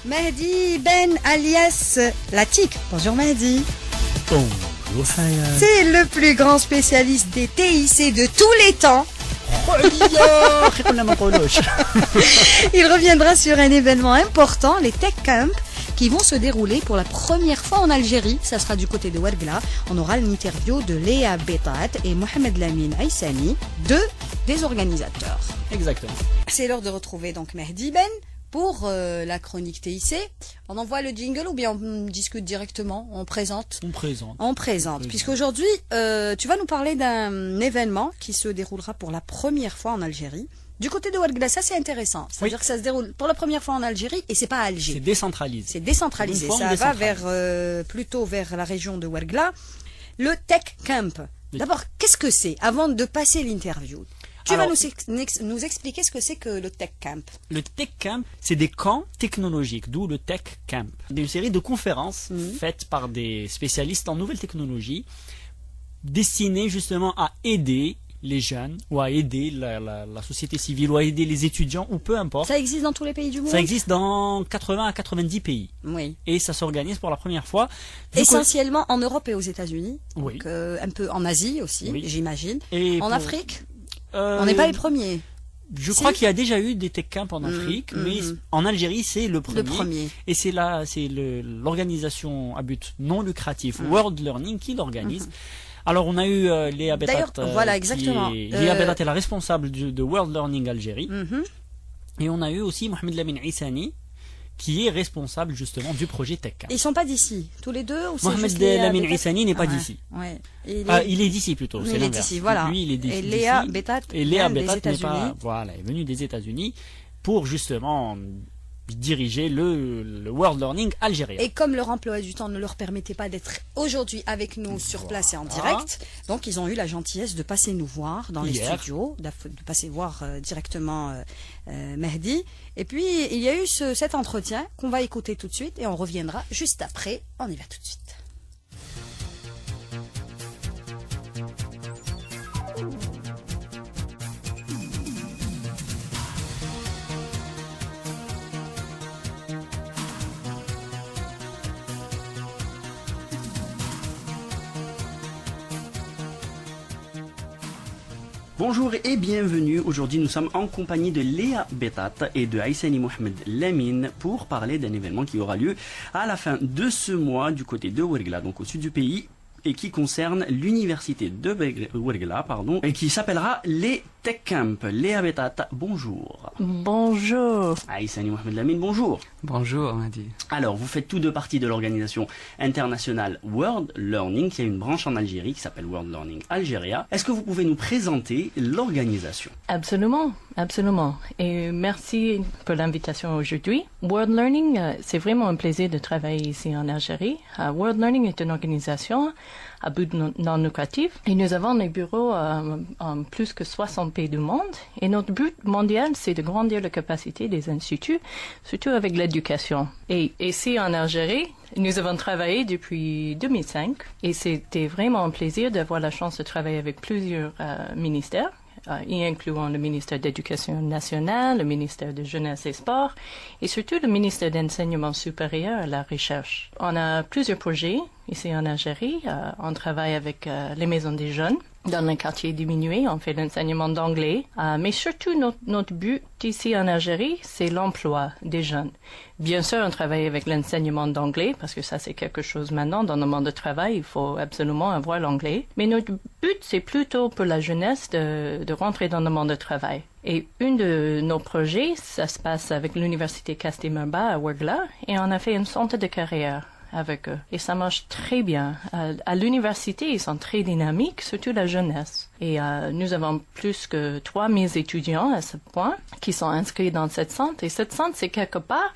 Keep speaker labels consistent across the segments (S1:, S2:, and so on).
S1: Mehdi Ben alias Latik. Bonjour Mehdi.
S2: Bonjour Hayat.
S1: C'est le plus grand spécialiste des TIC de tous les temps. Il reviendra sur un événement important, les Tech Camp, qui vont se dérouler pour la première fois en Algérie. Ça sera du côté de Ouargla. On aura l'interview de Léa Betat et Mohamed Lamine Aissani, deux des organisateurs.
S2: Exactement.
S1: C'est l'heure de retrouver donc Mehdi Ben pour la chronique TIC. On envoie le jingle ou bien on discute directement, on présente? On présente, puisqu'aujourd'hui, tu vas nous parler d'un événement qui se déroulera pour la première fois en Algérie. Du côté de Ouargla, ça c'est intéressant. C'est-à-dire que ça se déroule pour la première fois en Algérie et c'est pas à Alger.
S2: C'est décentralisé.
S1: C'est décentralisé. Ça va plutôt vers la région de Ouargla. Le Tech Camp. D'abord, qu'est-ce que c'est? Avant de passer l'interview, tu vas nous expliquer ce que c'est que le Tech Camp.
S2: Le Tech Camp, c'est des camps technologiques, d'où le Tech Camp. Une série de conférences faites par des spécialistes en nouvelles technologies, destinées justement à aider les jeunes, ou à aider la société civile, ou à aider les étudiants, ou peu importe.
S1: Ça existe dans tous les pays du monde?
S2: Ça existe dans 80 à 90 pays.
S1: Oui.
S2: Et ça s'organise pour la première fois.
S1: Essentiellement en Europe et aux États-Unis.
S2: Oui.
S1: Donc, un peu en Asie aussi, j'imagine.
S2: Et
S1: en Afrique, on n'est pas les premiers.
S2: Je crois qu'il y a déjà eu des tech camps en Afrique, mais en Algérie, c'est le premier. Et c'est l'organisation à but non lucratif, World Learning, qui l'organise. Alors, on a eu Léa Betat.
S1: Voilà, exactement.
S2: Léa Betat est la responsable de World Learning Algérie. Et on a eu aussi Mohamed Lamine Aissani, qui est responsable justement du projet Tech Camp.
S1: Ils sont pas d'ici, tous les deux, ou
S2: Mohamed Lamine Aissani n'est pas d'ici.
S1: Ouais.
S2: Il est d'ici plutôt.
S1: Il est d'ici, voilà.
S2: Lui, il est d'ici.
S1: Et Léa Betat,
S2: n'est pas, voilà, est venue des États-Unis pour justement diriger le World Learning algérien.
S1: Et comme leur emploi du temps ne leur permettait pas d'être aujourd'hui avec nous sur place et en direct, donc ils ont eu la gentillesse de passer nous voir dans les studios, de passer voir directement Mehdi. Et puis il y a eu cet entretien qu'on va écouter tout de suite et on reviendra juste après. On y va tout de suite.
S3: Bonjour et bienvenue. Aujourd'hui, nous sommes en compagnie de Léa Betat et de Aissani Mohamed Lamine pour parler d'un événement qui aura lieu à la fin de ce mois du côté de Ouargla, donc au sud du pays, et qui concerne l'université de Ouargla, et qui s'appellera les Tech Camp. Léa Betat, bonjour.
S4: Bonjour.
S3: Aissani Mohamed Lamine, bonjour.
S4: Bonjour, Mehdi.
S3: Alors, vous faites tous deux partie de l'organisation internationale World Learning, qui a une branche en Algérie qui s'appelle World Learning Algeria. Est-ce que vous pouvez nous présenter l'organisation?
S4: Absolument, absolument. Et merci pour l'invitation aujourd'hui. World Learning, c'est vraiment un plaisir de travailler ici en Algérie. World Learning est une organisation à but non lucratif et nous avons des bureaux en plus que 60 pays du monde. Et notre but mondial, c'est de grandir la capacité des instituts, surtout avec l'éducation. Et ici en Algérie, nous avons travaillé depuis 2005 et c'était vraiment un plaisir d'avoir la chance de travailler avec plusieurs ministères, y incluant le ministère d'Éducation nationale, le ministère de Jeunesse et Sport et surtout le ministère d'Enseignement supérieur et la Recherche. On a plusieurs projets ici en Algérie. On travaille avec les maisons des jeunes dans les quartiers diminués. On fait l'enseignement d'anglais. Mais surtout, notre but ici en Algérie, c'est l'emploi des jeunes. Bien sûr, on travaille avec l'enseignement d'anglais parce que ça, c'est quelque chose maintenant dans le monde du travail. Il faut absolument avoir l'anglais. Mais notre but, c'est plutôt pour la jeunesse de rentrer dans le monde du travail. Et un de nos projets, ça se passe avec l'université Castémarba à Ouargla et on a fait une centre de carrière avec eux. Et ça marche très bien. À l'université, ils sont très dynamiques, surtout la jeunesse. Et nous avons plus que 3000 étudiants à ce point qui sont inscrits dans cette centre. Et cette centre, c'est quelque part,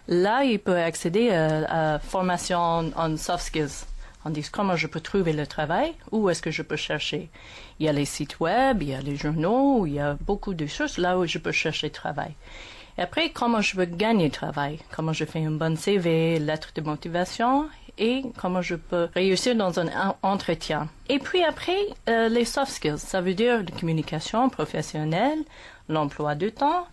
S4: là, ils peuvent accéder à formation en soft skills. On dit comment je peux trouver le travail, où est-ce que je peux chercher. Il y a les sites web, il y a les journaux, il y a beaucoup de choses là où je peux chercher travail. Et après, comment je peux gagner le travail, comment je fais un bon CV, lettre de motivation et comment je peux réussir dans un entretien. Et puis après, les soft skills, ça veut dire la communication professionnelle, l'emploi du temps,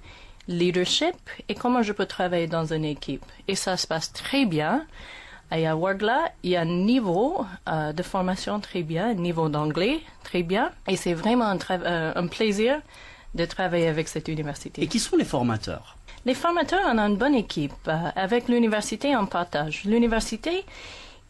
S4: leadership et comment je peux travailler dans une équipe. Et ça se passe très bien. Et à Wargla, il y a un niveau de formation très bien, un niveau d'anglais très bien. Et c'est vraiment un plaisir de travailler avec cette université.
S3: Et qui sont les formateurs?
S4: Les formateurs, on a une bonne équipe. Avec l'université, on partage. L'université,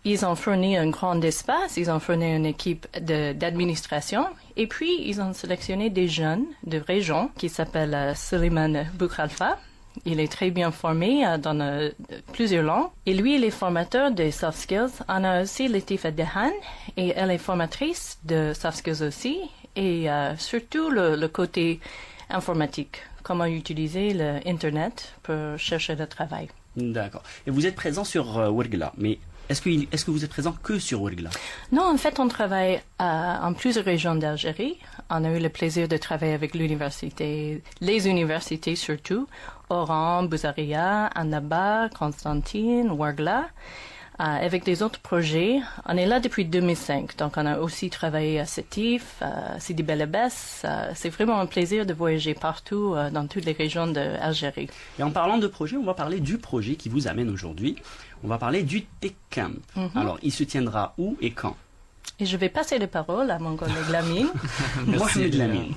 S4: ils ont fourni un grand espace, ils ont fourni une équipe d'administration, et puis ils ont sélectionné des jeunes de région qui s'appellent Suleiman Boukhalfa. Il est très bien formé dans plusieurs langues. Et lui, il est formateur de soft skills. On a aussi Latifah Dehan, et elle est formatrice de soft skills aussi, et surtout le côté informatique, comment utiliser l'Internet pour chercher le travail.
S3: D'accord. Et vous êtes présent sur Wargla, mais est-ce que vous êtes présent que sur Wargla?
S4: Non, en fait, on travaille en plusieurs régions d'Algérie. On a eu le plaisir de travailler avec l'université, les universités surtout, Oran, Bouzaria, Annaba, Constantine, Wargla. Avec des autres projets, on est là depuis 2005, donc on a aussi travaillé à Sétif, à Sidi Bel Abbès. C'est vraiment un plaisir de voyager partout dans toutes les régions d'Algérie.
S3: Et en parlant de projet, on va parler du projet qui vous amène aujourd'hui. On va parler du Tech Camp. Alors, il se tiendra où et quand?
S4: Et je vais passer la parole à mon collègue Lamine.
S3: Mohamed Lamine.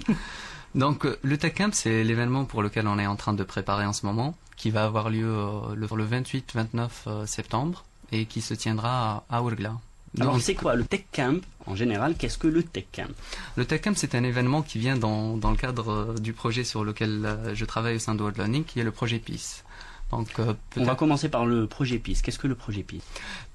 S5: Donc, le Tech Camp, c'est l'événement pour lequel on est en train de préparer en ce moment, qui va avoir lieu le 28-29 septembre. Et qui se tiendra à Wargla.
S3: Alors, c'est quoi le Tech Camp? En général, qu'est-ce que le Tech Camp?
S5: Le Tech Camp, c'est un événement qui vient dans le cadre du projet sur lequel je travaille au sein de World Learning, qui est le projet PEACE. Donc,
S3: on va commencer par le projet PEACE. Qu'est-ce que le projet PEACE?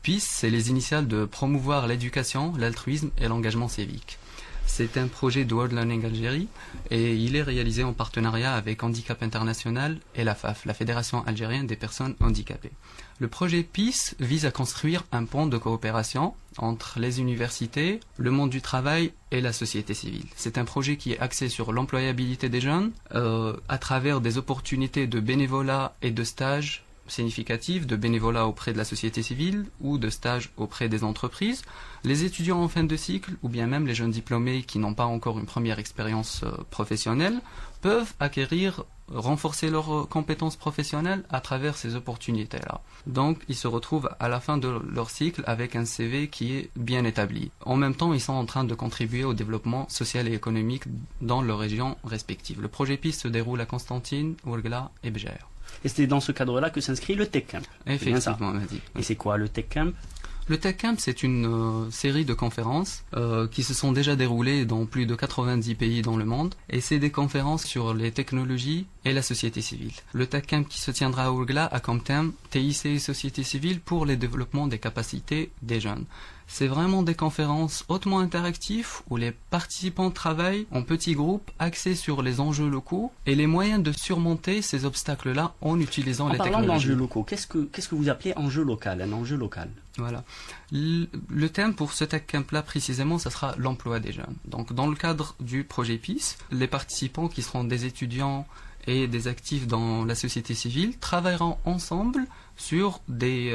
S5: PEACE, c'est les initiales de promouvoir l'éducation, l'altruisme et l'engagement civique. C'est un projet de World Learning Algérie et il est réalisé en partenariat avec Handicap International et la FAF, la Fédération Algérienne des Personnes Handicapées. Le projet PEACE vise à construire un pont de coopération entre les universités, le monde du travail et la société civile. C'est un projet qui est axé sur l'employabilité des jeunes à travers des opportunités de bénévolat et de stages significatifs, de bénévolat auprès de la société civile ou de stages auprès des entreprises. Les étudiants en fin de cycle ou bien même les jeunes diplômés qui n'ont pas encore une première expérience professionnelle peuvent renforcer leurs compétences professionnelles à travers ces opportunités-là. Donc, ils se retrouvent à la fin de leur cycle avec un CV qui est bien établi. En même temps, ils sont en train de contribuer au développement social et économique dans leurs régions respectives. Le projet PEACE se déroule à Constantine, Wargla et Béjer.
S3: Et c'est dans ce cadre-là que s'inscrit le Tech Camp.
S5: Effectivement,
S3: Et c'est quoi le Tech Camp?
S5: Le Tech Camp, c'est une série de conférences qui se sont déjà déroulées dans plus de 90 pays dans le monde. Et c'est des conférences sur les technologies et la société civile. Le Tech Camp qui se tiendra à Wargla a comme thème TIC et société civile pour le développement des capacités des jeunes. C'est vraiment des conférences hautement interactives où les participants travaillent en petits groupes axés sur les enjeux locaux et les moyens de surmonter ces obstacles-là en utilisant les technologies.
S3: En parlant d'enjeux locaux, qu'est-ce que vous appelez enjeu local, un enjeu local?
S5: Voilà. Le thème pour ce Tech Camp-là précisément, ça sera l'emploi des jeunes. Donc dans le cadre du projet PEACE, les participants qui seront des étudiants et des actifs dans la société civile travailleront ensemble sur des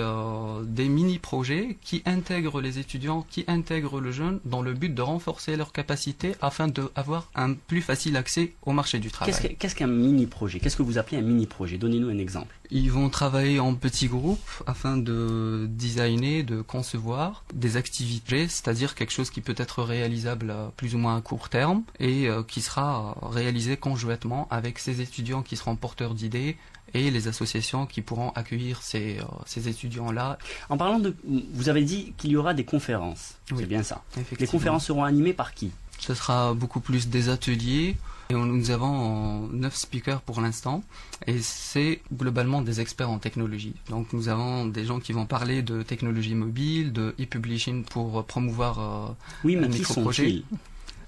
S5: mini-projets qui intègrent les étudiants, qui intègrent le jeune dans le but de renforcer leurs capacités afin d'avoir un plus facile accès au marché du travail.
S3: Qu'est-ce qu'un mini-projet? Qu'est-ce que vous appelez un mini-projet? Donnez-nous un exemple.
S5: Ils vont travailler en petits groupes afin de designer, de concevoir des activités, c'est-à-dire quelque chose qui peut être réalisable plus ou moins à court terme et qui sera réalisé conjointement avec ces étudiants qui seront porteurs d'idées et les associations qui pourront accueillir ces étudiants-là.
S3: En parlant vous avez dit qu'il y aura des conférences, oui, c'est bien ça. Les conférences seront animées par qui?
S5: Ce sera beaucoup plus des ateliers. Et nous avons 9 speakers pour l'instant et c'est globalement des experts en technologie. Donc nous avons des gens qui vont parler de technologie mobile, de e-publishing pour promouvoir
S3: un micro-projet.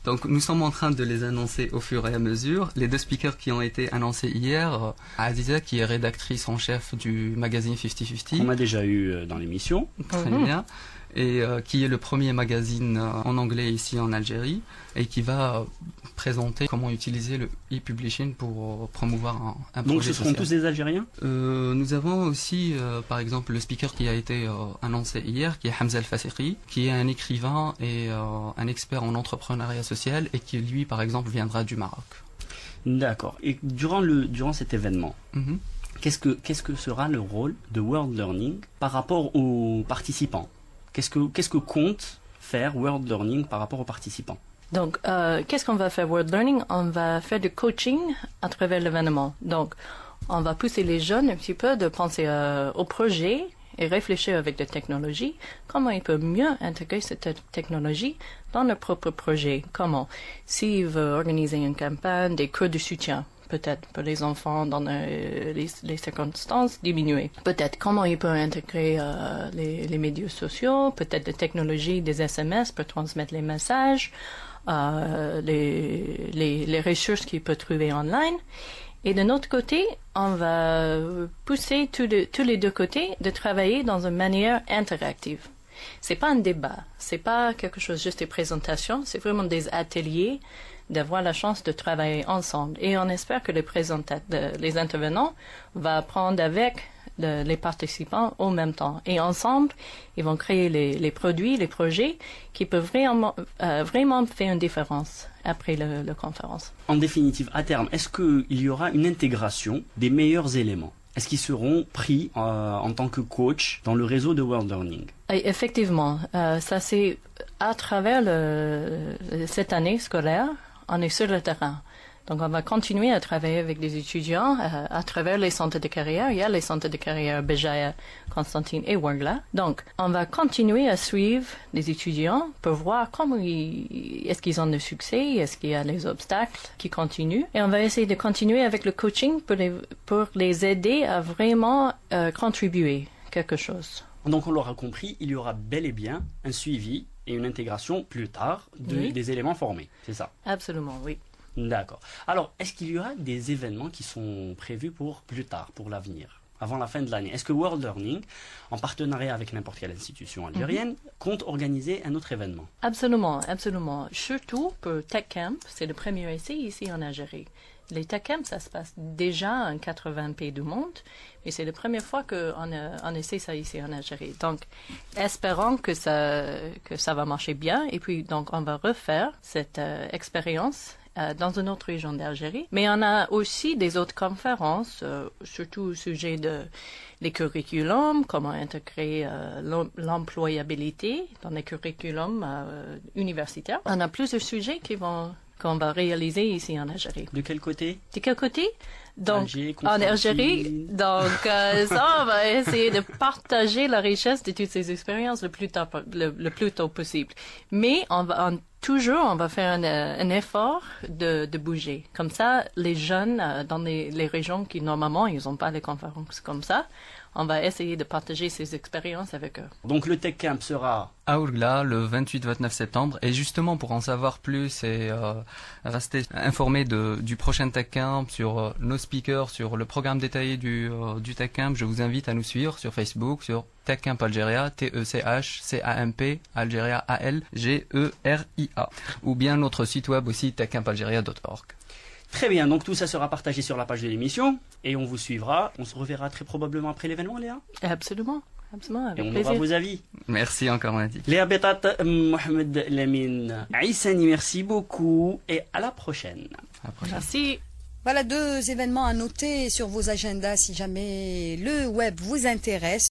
S5: Donc nous sommes en train de les annoncer au fur et à mesure. Les 2 speakers qui ont été annoncés hier, Aziza qui est rédactrice en chef du magazine 50-50.
S3: On m'a déjà eu dans l'émission.
S5: Très bien. Et qui est le premier magazine en anglais ici en Algérie et qui va présenter comment utiliser le e-publishing pour promouvoir un projet.
S3: Donc ce seront tous des Algériens?
S5: Nous avons aussi par exemple le speaker qui a été annoncé hier qui est Hamza Al-Fasiqi qui est un écrivain et un expert en entrepreneuriat social et qui lui par exemple viendra du Maroc.
S3: D'accord. Et durant cet événement, qu'est-ce que sera le rôle de World Learning par rapport aux participants? Qu'est-ce que compte faire World Learning par rapport aux participants?
S4: Donc, qu'est-ce qu'on va faire World Learning? On va faire du coaching à travers l'événement. Donc, on va pousser les jeunes un petit peu de penser au projet et réfléchir avec des technologies, comment ils peuvent mieux intégrer cette technologie dans leur propre projet. Comment? S'ils veulent organiser une campagne, des cours de soutien, peut-être pour les enfants dans les circonstances diminuées. Peut-être comment ils peuvent intégrer les médias sociaux, peut-être des technologies, des SMS pour transmettre les messages, les ressources qu'ils peuvent trouver online. Et de notre côté, on va pousser tous les deux côtés de travailler dans une manière interactive. C'est pas un débat, c'est pas quelque chose juste des présentations, c'est vraiment des ateliers, d'avoir la chance de travailler ensemble. Et on espère que les intervenants vont apprendre avec les participants au même temps. Et ensemble, ils vont créer les produits, les projets qui peuvent vraiment faire une différence après la conférence.
S3: En définitive, à terme, est-ce qu'il y aura une intégration des meilleurs éléments? Est-ce qu'ils seront pris en tant que coach dans le réseau de World Learning?
S4: Et effectivement, ça c'est à travers cette année scolaire, on est sur le terrain. Donc, on va continuer à travailler avec des étudiants à travers les centres de carrière. Il y a les centres de carrière Béjaïa, Constantine et Ouargla. Donc, on va continuer à suivre les étudiants pour voir comment est-ce qu'ils ont du succès, est-ce qu'il y a des obstacles qui continuent. Et on va essayer de continuer avec le coaching pour les aider à vraiment contribuer quelque chose.
S3: Donc, on l'aura compris, il y aura bel et bien un suivi et une intégration plus tard des éléments formés. C'est ça?
S4: Absolument, oui.
S3: D'accord. Alors, est-ce qu'il y aura des événements qui sont prévus pour plus tard, pour l'avenir, avant la fin de l'année? Est-ce que World Learning, en partenariat avec n'importe quelle institution algérienne, compte organiser un autre événement?
S4: Absolument, absolument. Surtout pour Tech Camp, c'est le premier essai ici en Algérie. Les Tech Camps, ça se passe déjà en 80 pays du monde, mais c'est la première fois qu'on essaie ça ici en Algérie. Donc, espérons que ça va marcher bien, et puis donc on va refaire cette expérience dans une autre région d'Algérie. Mais on a aussi des autres conférences, surtout au sujet des curriculums, comment intégrer l'employabilité dans les curriculums universitaires. On a plusieurs sujets qu'on va réaliser ici en Algérie.
S3: De quel côté?
S4: De quel côté? Donc,
S3: Alger,
S4: en Algérie. Donc, ça, on va essayer de partager la richesse de toutes ces expériences le plus tôt possible. Mais on va faire un effort de bouger. Comme ça, les jeunes dans les régions qui, normalement, ils n'ont pas les conférences comme ça, on va essayer de partager ces expériences avec eux.
S3: Donc, le Tech Camp sera
S5: à Ouargla le 28-29 septembre. Et justement, pour en savoir plus et rester informé du prochain Tech Camp, sur nos speakers, sur le programme détaillé du Tech Camp, je vous invite à nous suivre sur Facebook, sur Tech Camp Algéria, TECHCAMP, Algéria ALGERIA, ou bien notre site web aussi, techcampalgeria.org.
S3: Très bien, donc tout ça sera partagé sur la page de l'émission et on vous suivra. On se reverra très probablement après l'événement, Léa?
S4: Absolument, absolument, avec
S3: plaisir.
S4: plaisir.
S3: Et on aura vos avis.
S5: Merci encore, Madi.
S3: Léa Betat, Mohamed Lamine, Aïssani, merci beaucoup et à la prochaine.
S4: Merci.
S1: Voilà 2 événements à noter sur vos agendas si jamais le web vous intéresse.